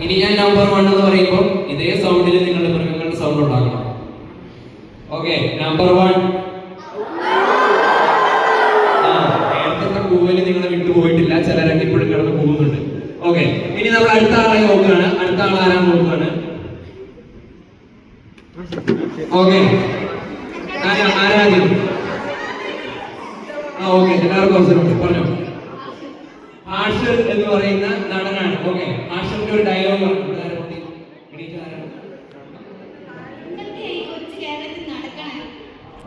ഇനി ഞാൻ നമ്പർ 1 എന്ന് പറയുമ്പോൾ ഇതേ സൗണ്ടിൽ നിങ്ങളുടെ മൃഗങ്ങളുടെ സൗണ്ട് ഉണ്ടാക്കണം. Okay, number 1. നേരത്തെ കൂവല് നിങ്ങളെ വിട്ടുപോയിട്ടില്ല, ചിലരൊക്കെ ഇപ്പോഴും കിടന്ന് പോകുന്നുണ്ട്. ഓക്കെ, ഇനി നമ്മൾ അടുത്ത ആളെ നോക്കുകയാണ്. അടുത്ത ആൾ ആരാ നോക്കുകയാണ്? ഓക്കെ, ആരാദ്യം? ഓക്കെ, എല്ലാവർക്കും അവസരമുണ്ട്, പറഞ്ഞു. ആഷർ എന്ന് പറയുന്ന നടനാണ്. ഓക്കെ, ആഷറിന്റെ ഒരു ഡയലോഗ് പറഞ്ഞു.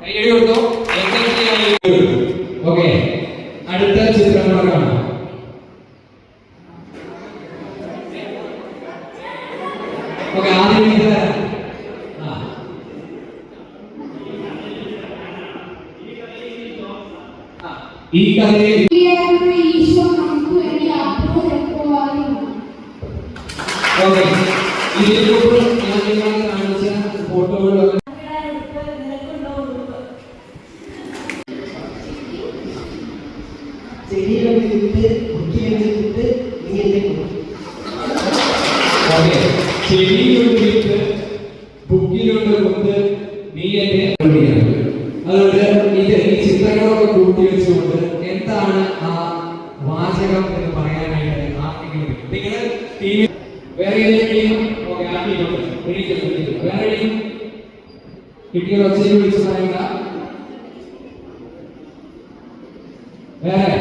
കൈയടി കൊടുത്തോ. ഓക്കെ, അടുത്ത ചിത്രം കൂടെ കാണാം. ഓക്കെ, ആദ്യം ഈ കഥയിൽ ഫോട്ടോകൾ അതുകൊണ്ട് ഇത് ഈ ചിത്രങ്ങളൊക്കെ കൂട്ടി വെച്ചുകൊണ്ട് എന്താണ് ആ വാചകം എന്ന് പറയാനായിട്ട് ആർക്കെങ്കിലും നിങ്ങൾ വേറെ കിട്ടിയ ഒച്ചയിൽ വിളിച്ചു പറയുക. വേറെ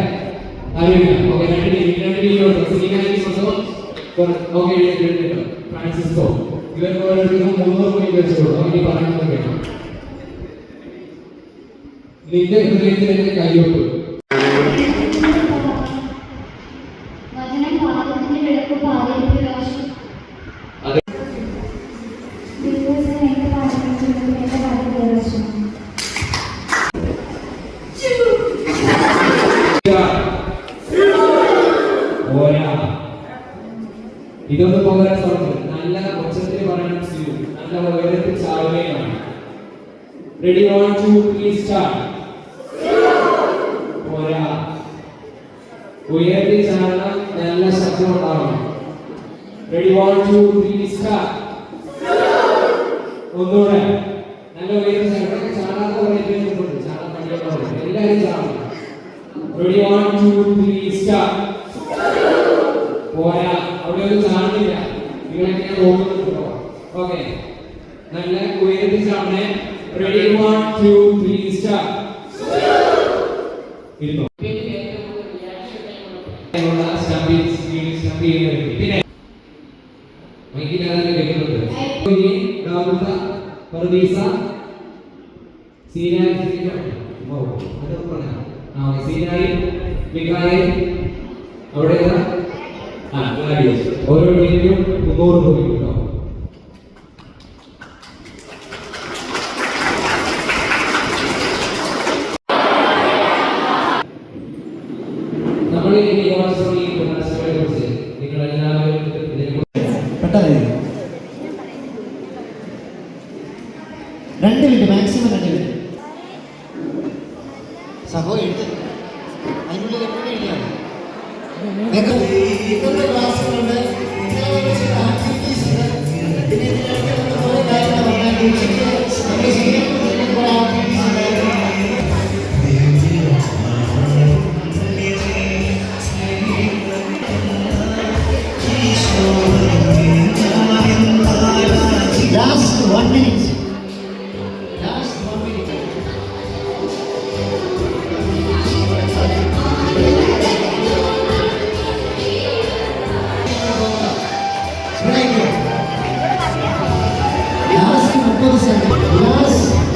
ഫ്രാൻസിസ്കോ ഇവർക്ക് ഓരോരുത്തർക്കും 300 രൂപ വെച്ചോളൂ. അവർക്ക് പറയുന്നത് കേട്ടോ. നിന്റെ ഹൃദയത്തിലേക്ക് കൈയൊട്ടു. ഇതൊന്ന് പോകാൻ സാധിക്കും. നല്ല ഉച്ചത്തിൽ പറയണം. നല്ല ഉയരത്തിൽ ചാടുകയാണ്. Ready, 1 2 3 start. പോരാ, ഉയരത്തിൽ ചാടണം, നല്ല ശബ്ദം ഉണ്ടാവണം. Ready, 1 2 3 start. ഒന്നുകൂടെ നല്ല ഉയരത്തിൽ ചാടണം. ചാടാത്ത ഉയരത്തിൽ ചാടാൻ പഠിക്കണം. എല്ലാവരും ചാടണം. Ready, 1 2 3 start. പോരാ, അവിടെ ഒരു ചാടുന്നില്ല. നിങ്ങളെങ്ങനെ നോക്കുന്നുണ്ടോ? ഓക്കെ, നല്ല ഉയരത്തിൽ ചാടണേ. Ready, 1 2 3 start. ഇരുന്നോ. പിന്നെ മൈക്കിലാണ് കേൾക്കുന്നത്. അവിടെ ഓരോ ടീമിനും 300 രൂപ കിട്ടോ. നമ്മൾ നിങ്ങൾ എല്ലാവരും രണ്ട് മിനിറ്റ് മാക്സിമം 2 മിനിറ്റ് സഹോ എടുത്ത് അതിനുള്ളിൽ എഴുതിയാണ്. ക്ലാസ്സുകളുണ്ട്, ആക്ടിവിറ്റീസ് ഉണ്ട്. പിന്നെ ഇതിനൊക്കെ കുറേ കാര്യങ്ങൾ Last 1 minute. Last 1 minute. Last 30 seconds. Last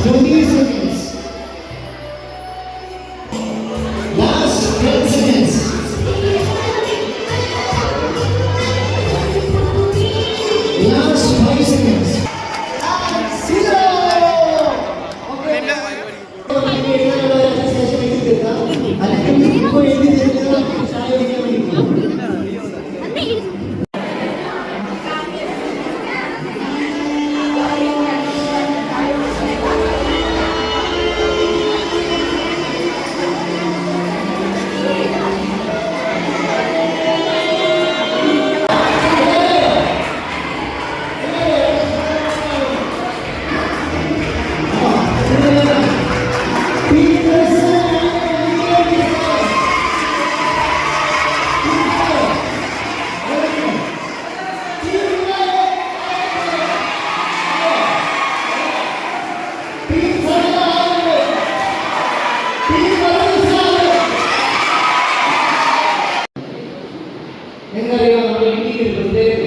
നിങ്ങൾക്കറിയാം നമ്മുടെ ഇന്ത്യയിൽ പ്രത്യേകത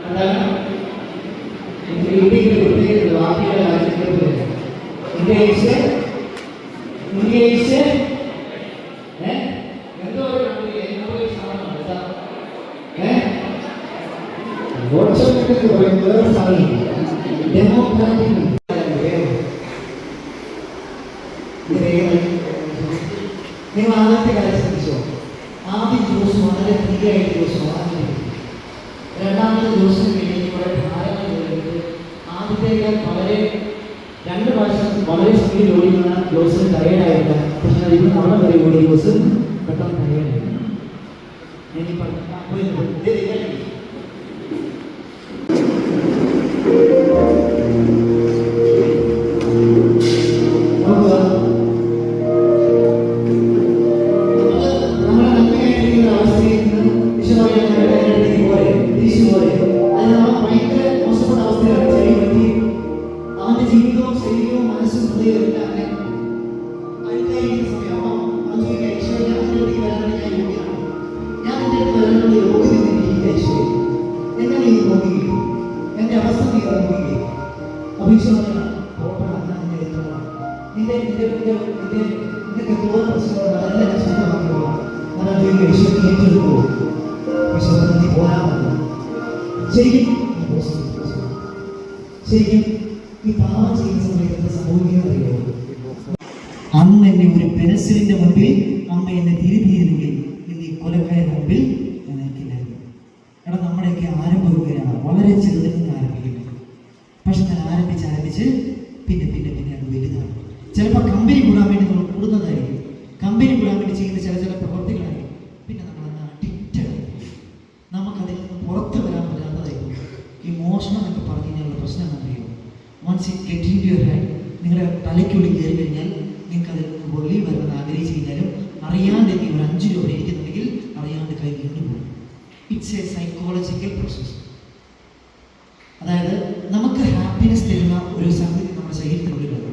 എന്താണ്? ഇന്ത്യയിൽ പ്രത്യേകത ബാക്കിയുള്ള രാജ്യങ്ങളെ പോലെ ഇന്ത്യ ഈസ് എന്തോ ഒരു സാധനമാണ് വാട്സപ്പിൽ പറയുന്നത് സാധനം ഡെമോക്രാറ്റിക് നിങ്ങൾ ആദ്യത്തെ കാര്യം ശ്രദ്ധിച്ചോ? ആദ്യ ദിവസം വളരെ ഫ്രീയായിട്ട് ദിവസം രണ്ടാമത്തെ ദിവസം കഴിഞ്ഞ് കുറെ ഭാരങ്ങൾ കഴിഞ്ഞിട്ട് ആദ്യത്തേക്കാൾ വളരെ 2 പ്രാവശ്യം വളരെ സ്പീഡിൽ ഓടിക്കുന്ന ദിവസം ടയേർഡായില്ല. പക്ഷെ അതിന് അവിടെ വരെ ഓടിയ ദിവസം പെട്ടെന്ന് ടയേർഡായി. ജീവിതവും ശരീരവും മനസ്സും ഹൃദയവും എല്ലാം അഴുക്കായിരിക്കുന്ന സമയം ഞാൻ എൻ്റെ അടുത്ത് വരാനുള്ള യോഗ്യത എനിക്ക് ഈശോയെ എന്നെ നീ നോക്കുകയും എൻ്റെ അവസ്ഥ നീ നോക്കുകയും അഭിഷേകമാണ് നിന്റെ തോന്നുന്ന പ്രശ്നങ്ങളുണ്ട് അതെല്ലാം ഞാൻ സ്വന്തമാക്കിയോളാം. കാരണം ഈശോ നീ ഏറ്റെടുക്കുമോ? ഈശോ നീ പോരാമല്ലോ. ശരിക്കും ഈ പാപം ചെയ്യുന്ന സമയത്ത് സംഭവിക്കുന്നതറിയോ? അന്ന് എന്നെ ഒരു പെൻസിലിന്റെ മുമ്പിൽ അമ്മ എന്നെ തിരിതിയിരുന്നെങ്കിൽ ഇന്ന് ഈ കൊലക്കാരുടെ മുമ്പിൽ ഞാൻ നിൽക്കില്ലായിരുന്നു. എടാ, നമ്മുടെയൊക്കെ ആരംഭിക്കുകയാണ് വളരെ ചെറുതിൽ നിന്ന് ആരംഭിക്കുന്നത്. പക്ഷെ ഞാൻ ആരംഭിച്ച് പിന്നെ അത് വലുതാണ്. ചിലപ്പോൾ കമ്പനി കൂടാൻ വേണ്ടി നമ്മൾ കൂടുന്നതായിരിക്കും, കമ്പനി കൂടാൻ വേണ്ടി ചെയ്യുന്ന ചില പ്രവർത്തികളായിരിക്കും. പിന്നെ നമ്മളന്ന് അഡിക്റ്റഡ്, നമുക്കതിൽ നിന്ന് പുറത്തു വരാൻ പറ്റാത്തതായിരിക്കും. ഈ മോഷണം എന്നൊക്കെ പറഞ്ഞു കഴിഞ്ഞാലുള്ള പ്രശ്നം എന്നറിയോ? Once it get into your head, നിങ്ങളുടെ തലയ്ക്കുള്ളിൽ കയറി കഴിഞ്ഞാൽ നിങ്ങൾക്ക് അതിൽ നിന്ന് വെളിയിൽ വരുന്നത് ആഗ്രഹിച്ച് കഴിഞ്ഞാലും അറിയാണ്ട് ഒരു 5 രൂപ ഇരിക്കുന്നുണ്ടെങ്കിൽ അറിയാണ്ട് കൈ വീണ്ടും പോകും. It's A psychological process. അതായത് നമുക്ക് ഹാപ്പിനെസ് തരുന്ന ഒരു സംഗതി നമ്മുടെ ശരീരത്തിനുള്ളിലുണ്ട്.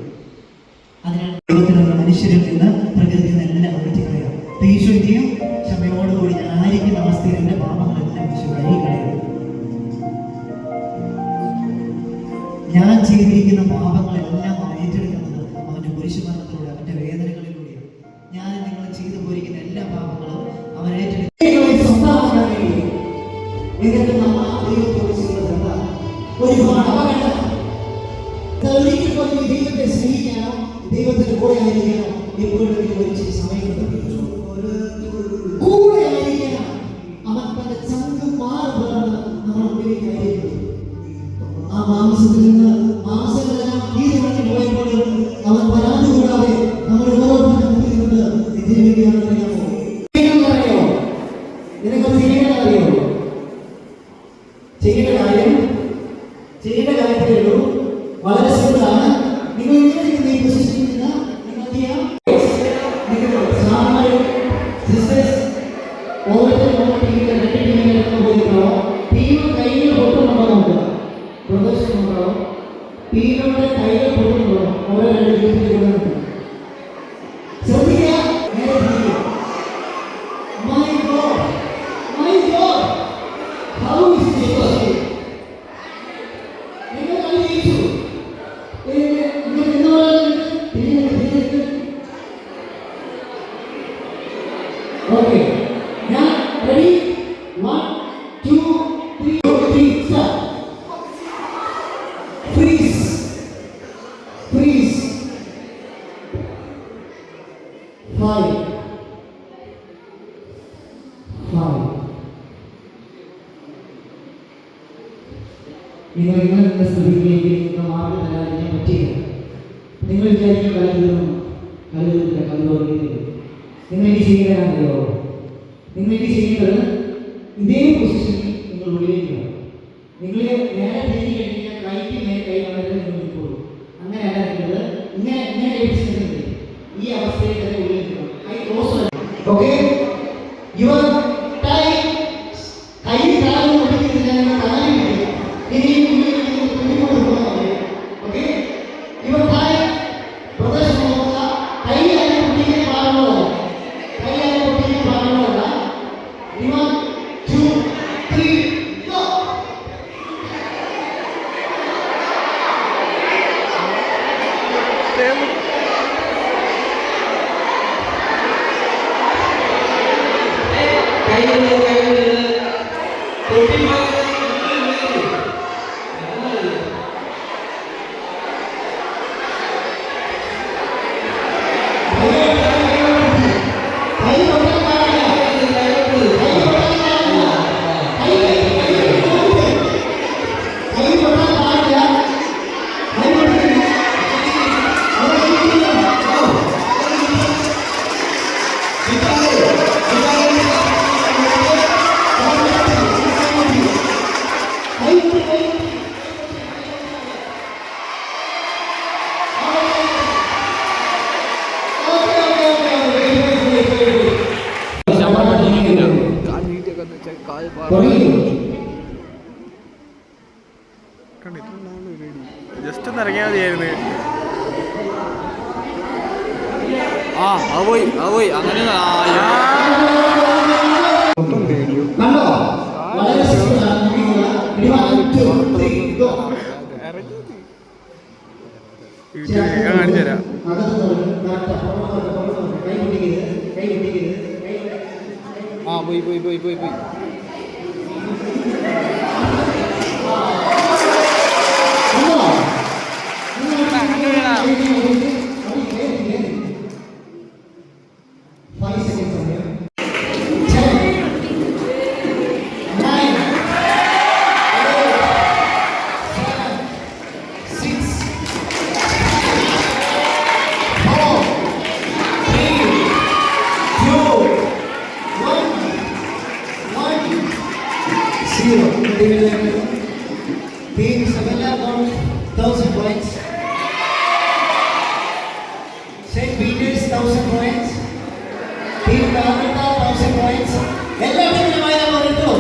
അതിനാണ് ദൈവത്തിനുള്ള മനുഷ്യരിൽ നിന്ന് പ്രകൃതിയിൽ നിന്ന് എല്ലാം മാറ്റിക്കളയുക. ഈശോ എന്ത് ചെയ്യും? ക്ഷമയോടുകൂടി ഞാൻ ആയിരിക്കുന്ന അവസ്ഥയിൽ എൻ്റെ പാപങ്ങളെല്ലാം ഈശോ കഴുകി കളയുക. ഞാൻ ചെയ്തിരിക്കുന്ന പാപങ്ങളെല്ലാം അവൻ ഏറ്റെടുക്കുന്നത് അവൻ്റെ കുരിശുമരണത്തിലൂടെ, അവൻ്റെ വേദനകളിലൂടെയാണ്. ഞാൻ നിങ്ങൾ ചെയ്തു പോയിരിക്കുന്ന എല്ലാ പാപങ്ങളും അവൻ ഏറ്റെടുക്കും. ഒരുപാട് അപകടം. ഒരിക്കൽ പോലും ദൈവത്തെ സ്നേഹിക്കാനോ ദൈവത്തിന്റെ കൂടെ ആയിരിക്കാനോ എപ്പോഴെങ്കിലും ഒരു സമയം കൂടെ ആയിരിക്കണം. അവൻ തന്റെ ചങ്ക് മാറുമ്പോഴാണ് നമ്മൾ മുന്നിലേക്ക് ആയിരിക്കുന്നത്. ആ മാംസത്തിൽ നിന്ന് മാംസങ്ങളെല്ലാം കീഴിറങ്ങി പോയപ്പോൾ അവൻ പരാതി കൂടാതെ നമ്മൾ ഓരോരുത്തരും മുന്നിലുണ്ട്. ഇതിനു വേണ്ടിയാണ് അറിയാമോ? നിനക്ക് ചെയ്യേണ്ടതറിയോ? ചെയ്യേണ്ട കാര്യത്തിലുള്ളൂ. വളരെ സിമ്പിളാണ്. നിങ്ങൾ ഇങ്ങനെ ഈ പൊസിഷനിൽ നിന്ന് നിങ്ങൾ ചെയ്യാം. സിസ്റ്റേഴ്സ് ഓരോരുത്തരും ടീമിലെ 2 ടീമിലെ പോയിട്ടുണ്ടോ? ടീം കയ്യിൽ പൊട്ടുന്നുണ്ടോ നോക്കുക. പ്രദർശനമുണ്ടോ? ടീമിന്റെ കയ്യിൽ പൊട്ടുന്നുണ്ടോ? ഓരോ 2 ടീമിൽ കൊടുക്കുന്നുണ്ട്. ശ്രദ്ധിക്കുക. My God, how is this possible? Okay. Now, ready? 1, 2, 3, start. Freeze. 5. നിങ്ങൾ ഇങ്ങനെ സ്ഥിതിയിലേക്ക് മാറി തരാതിരിക്കാൻ പറ്റില്ല. നിങ്ങൾ വിചാരിക്കും കലൂരില്ല. നിങ്ങൾ ഈ ചെയ്യേണ്ടതാണല്ലോ. നിങ്ങൾ ഈ ചെയ്യേണ്ടത് ഇതേ പൊസിഷനിൽ നിങ്ങൾ ഉള്ളിലേക്ക് വേണം. നിങ്ങൾ നേരെ തിരിഞ്ഞു കഴിഞ്ഞാൽ കൈക്ക് മേലെ കൈ വളരെ നിങ്ങൾ നിൽക്കുള്ളൂ. അങ്ങനെയല്ല നിൽക്കുന്നത്. ഇങ്ങനെ ലഭിച്ചിട്ടുണ്ട്. ഓക്കെ യുവർ ടൈം കൈ കാലം പിടിക്കുന്നില്ല കാലില്ല ഇനി ഓക്കെ യുവർ ടൈം പ്രദർശനം നോക്കുക കൈ ആരും പിടിക്കാൻ പാടുള്ളതല്ല കൈ ആരും പിടിക്കാൻ പാടുള്ളതല്ല 1 2 3 go ജസ്റ്റ് ഒന്ന് ഇറങ്ങിയാൽ മതിയായിരുന്നു. പോയി അങ്ങനെ കണ്ടോ വളരെ കാണിച്ചു തരാം. പോയി Team Savannah got 1,000 points. St. Peter's 1,000 points. Team Calcutta 1,000 points. എല്ലാ ടീമിനുമായി നമ്മൾ എടുത്തു.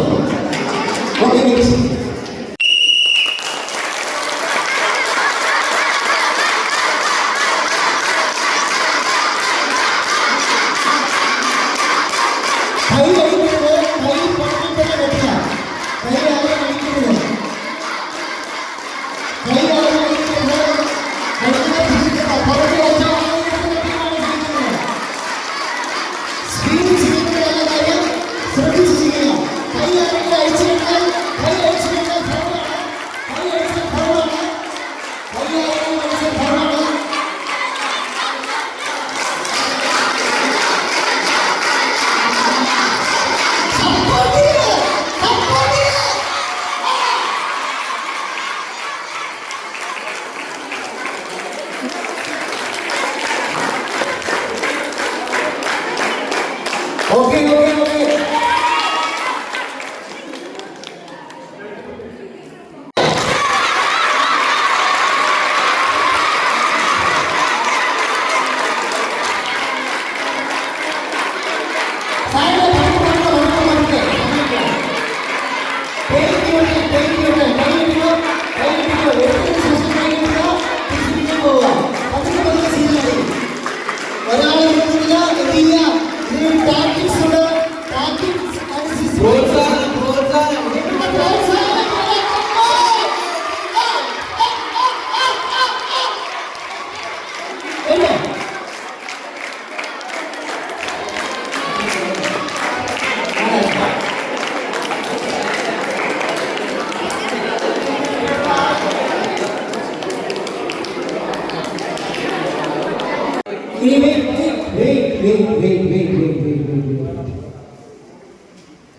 Okay,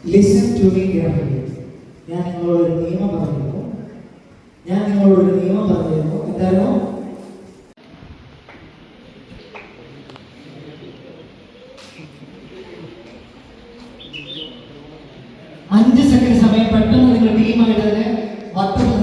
Listen to me carefully. ഞാൻ നിങ്ങളോട് നിയമം പറഞ്ഞിരുന്നു. എന്താണോ? 5 സെക്കൻഡ് സമയം പെട്ടെന്ന് നിങ്ങൾ ടീമായിട്ട് തന്നെ വട്ടം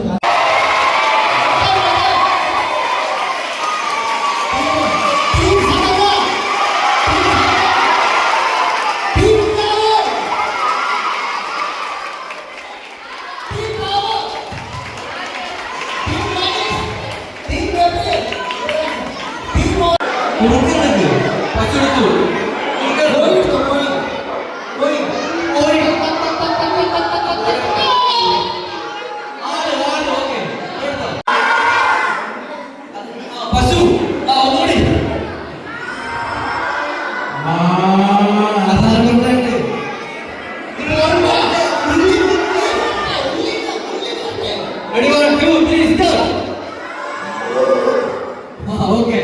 ഓക്കെ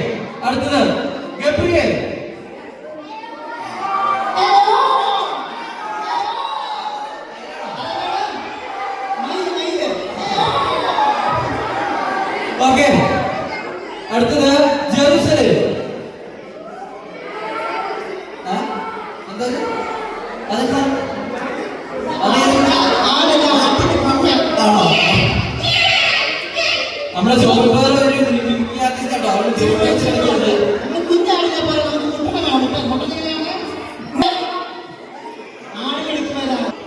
അടുത്തത് ഗബ്രിയേൽ ഓക്കെ അടുത്തത് ജെറുസലേം നമ്മുടെ ചോറുപാറ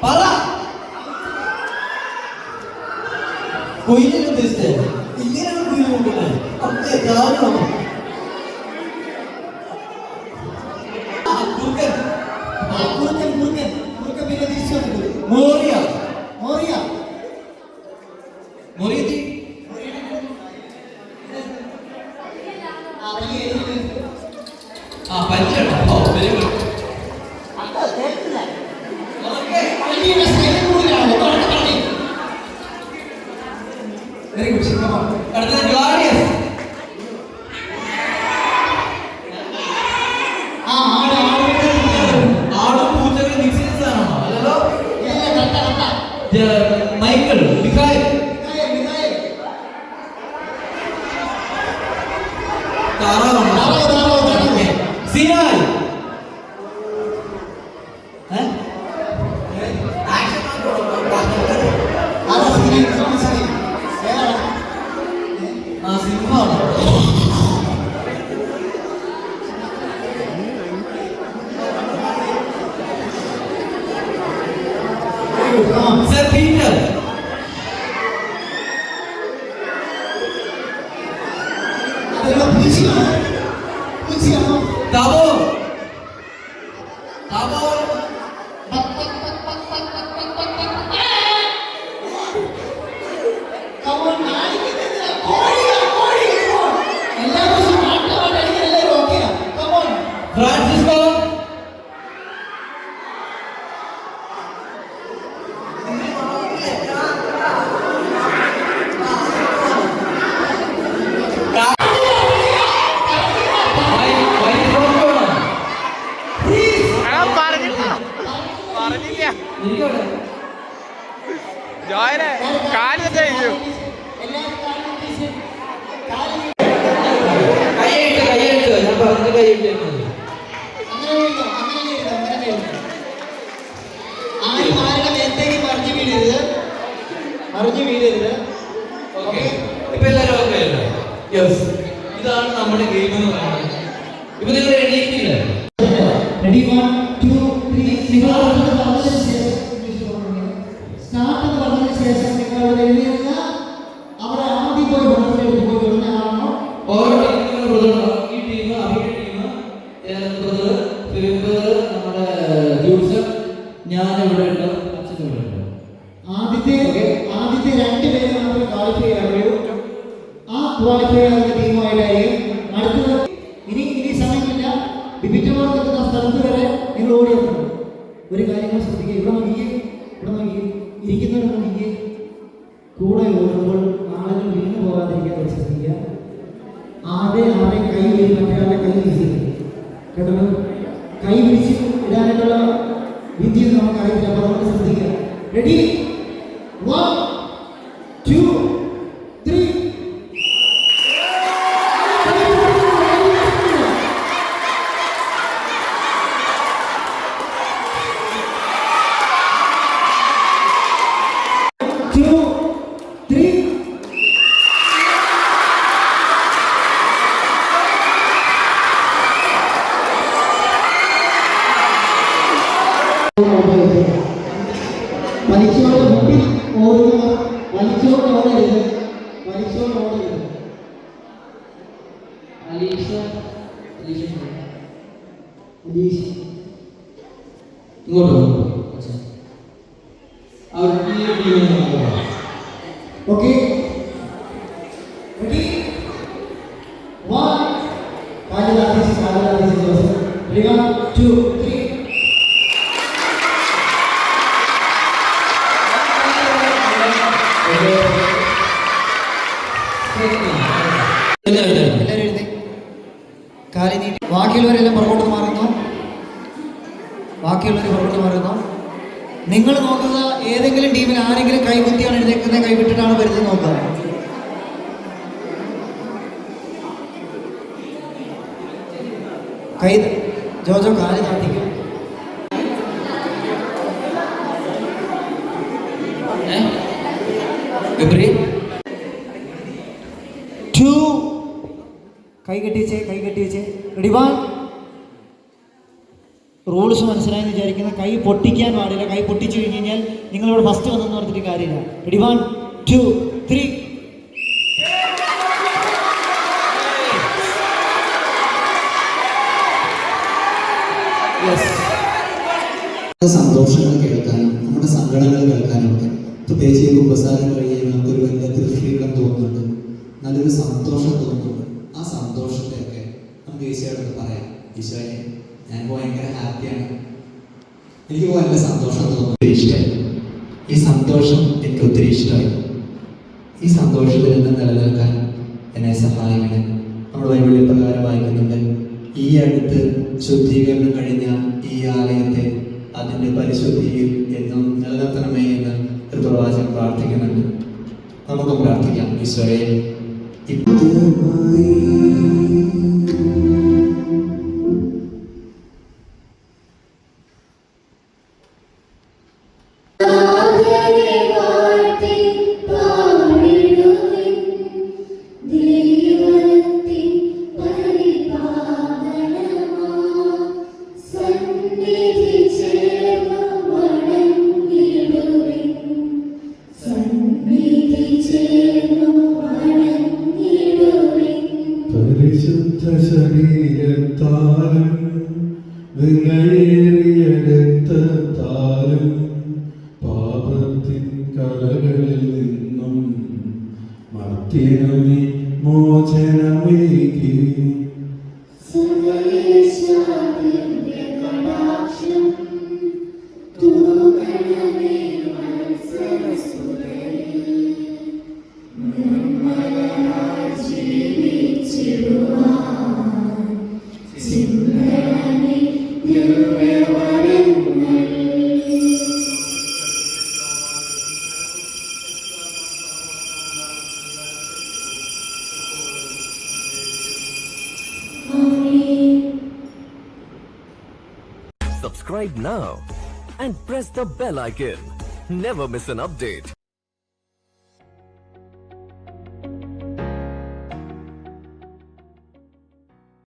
പറ കൊയിലിനെ ഉദ്ദേശിച്ചേ ഇങ്ങനെയാണ് കുയിൽ നോക്കുന്നത് മോറിയ മോറിയ മോറിയത്തി പരിചയം oh very good very good അടുത്തത് ഗ്ലാഡിയസ് ആടും പൂച്ചകളും മിക്സ് ചെയ്ത സാധനമാണോ അല്ലല്ലോ മൈക്കിൾ മിഖായിൽ സിനായ് സിംഹമാണ് sir Peter Tabo. Tabo. Francisco. ജോയനെ കാല് കഴിച്ചു കൈയിട്ട് ഞാൻ പറഞ്ഞ കൈയിട്ട് അറിഞ്ഞു വീഴരുത്. ഇപ്പൊ എല്ലാവരും ഓക്കെയല്ലേ? യെസ്, ഇതാണ് നമ്മുടെ ഗെയിം എന്ന് പറയുന്നത്. ഇപ്പൊ നിങ്ങൾ എണീക്കില്ല. റെഡി 1 2 3 നിങ്ങൾ പറഞ്ഞതിന് ശേഷം സ്റ്റാർട്ട് എന്ന് പറഞ്ഞതിന് ശേഷം നിങ്ങൾ എഴുതിയിരുന്ന അവിടെ ആദ്യം പോയി വെള്ളത്തിലേക്ക് പോയി വിടുന്നതാണോ? ഓരോ ടീമിനും ബ്രദർ, ഈ ടീം അവരുടെ ടീം ബ്രദർ ഫിലിപ്പ് നമ്മുടെ ജൂസഫ് ഞാൻ ഇവിടെ ഉണ്ട്, അച്ഛൻ ഇവിടെ ഉണ്ട്. ആദ്യത്തെ 2 പേര് നമുക്ക് ക്വാളിഫൈ ചെയ്യാറുള്ളൂ. ആ ക്വാളിഫൈ ചെയ്യുന്ന ടീമായിട്ടായി അടുത്തത് ഇനി സമയമില്ല. ഡിബിറ്റോർ എത്തുന്ന സ്ഥലത്ത് വരെ നിങ്ങൾ ഓടിയെത്തണം. ഒരു കാര്യങ്ങൾ ശ്രദ്ധിക്കുക. ഇവിടെ നോക്കിയേ ഇരിക്കുന്നവർ നോക്കിയേ. കൂടെ ഓടുമ്പോൾ ആളുകൾ വീണ് പോകാതിരിക്കാൻ ശ്രദ്ധിക്കുക. ആരുടെ കൈ വീഴ് മറ്റൊരാളുടെ കൈ വീശില്ല കേട്ടോ. കൈ പിടിച്ച് ഇടാനായിട്ടുള്ള വിദ്യ നമുക്കറിയില്ല. അപ്പോൾ നമുക്ക് ശ്രദ്ധിക്കുക. റെഡി 1 2 3 2 3 വലിച്ചോട് മുമ്പിൽ ഓടുന്നവർ വലിച്ചോട് ഓടരുത്. അലീഷ ഇങ്ങോട്ട് ഓക്കെ റെഡി 1 കാലിലാദേശി ജോസഫ്. Ready, 1, 2, 3. എല്ലാവരും എഴുതി കാലി നീട്ടി. ബാക്കിയുള്ളവരെല്ലാം പുറകോട്ട് മാറുന്നു. നിങ്ങൾ നോക്കുക, ഏതെങ്കിലും ടീമിൽ ആരെങ്കിലും കൈകുത്തിയാണ് എഴുന്നേക്കുന്നത്, കൈവിട്ടിട്ടാണ് വരുന്നത് നോക്കുക. കൈ ജോജോ കാലി താത്തിക്കും. കൈ കെട്ടിച്ചേ. റെഡി, 1. റൂൾസ് മനസ്സിലായെന്ന് വിചാരിക്കുന്ന കൈ പൊട്ടിക്കാൻ പാടില്ല. കൈ പൊട്ടിച്ചു കഴിഞ്ഞ് കഴിഞ്ഞാൽ നിങ്ങളിവിടെ ഫസ്റ്റ് വന്നെന്ന് പറഞ്ഞിട്ട് കാര്യമില്ല. റെഡി, 1, 2, 3. സന്തോഷങ്ങൾ കേൾക്കാനും നമ്മുടെ സങ്കടങ്ങൾ കേൾക്കാനും ഒക്കെ പ്രത്യേകിച്ച് ഈ കുമ്പസാരം കഴിയുമ്പോൾ നമുക്കൊരു വലിയ ഫ്രീഡം തോന്നുന്നുണ്ട്, നല്ലൊരു സന്തോഷം തോന്നുന്നുണ്ട്. ആ സന്തോഷത്തെയൊക്കെ നമുക്ക് ഈശോയോടൊക്കെ പറയാം. ഈശോയെ, ഞാൻ ഭയങ്കര ഹാപ്പിയാണ്, എനിക്ക് നല്ല സന്തോഷം തോന്നുന്നു, ഇഷ്ടമായി. ഈ സന്തോഷം എനിക്ക് ഒത്തിരി ഇഷ്ടമായി. ഈ സന്തോഷത്തിൽ നിന്ന് നിലനിൽക്കാൻ എന്നെ സഹായിക്കണം. നമ്മൾ ബൈബിളിൽ പ്രകാരം വായിക്കുന്നുണ്ട്, ഈ അടുത്ത് ശുദ്ധീകരണം കഴിഞ്ഞ ഈ ആലയത്തെ അതിൻ്റെ പരിശുദ്ധിയിൽ എന്നും നിലനിർത്തണമേ എന്ന് ഒരു പ്രവാചകൻ പ്രാർത്ഥിക്കുന്നുണ്ട്. നമുക്കും പ്രാർത്ഥിക്കാം. ഈശോയെ, പരിശുദ്ധ ശരീരത്താലും വിലയേറിയ രക്തത്താലും പാപത്തിൻ കലകളിൽ നിന്നും മർത്യനു നീ മോചനമേകി. Subscribe now and press the bell icon. Never miss an update.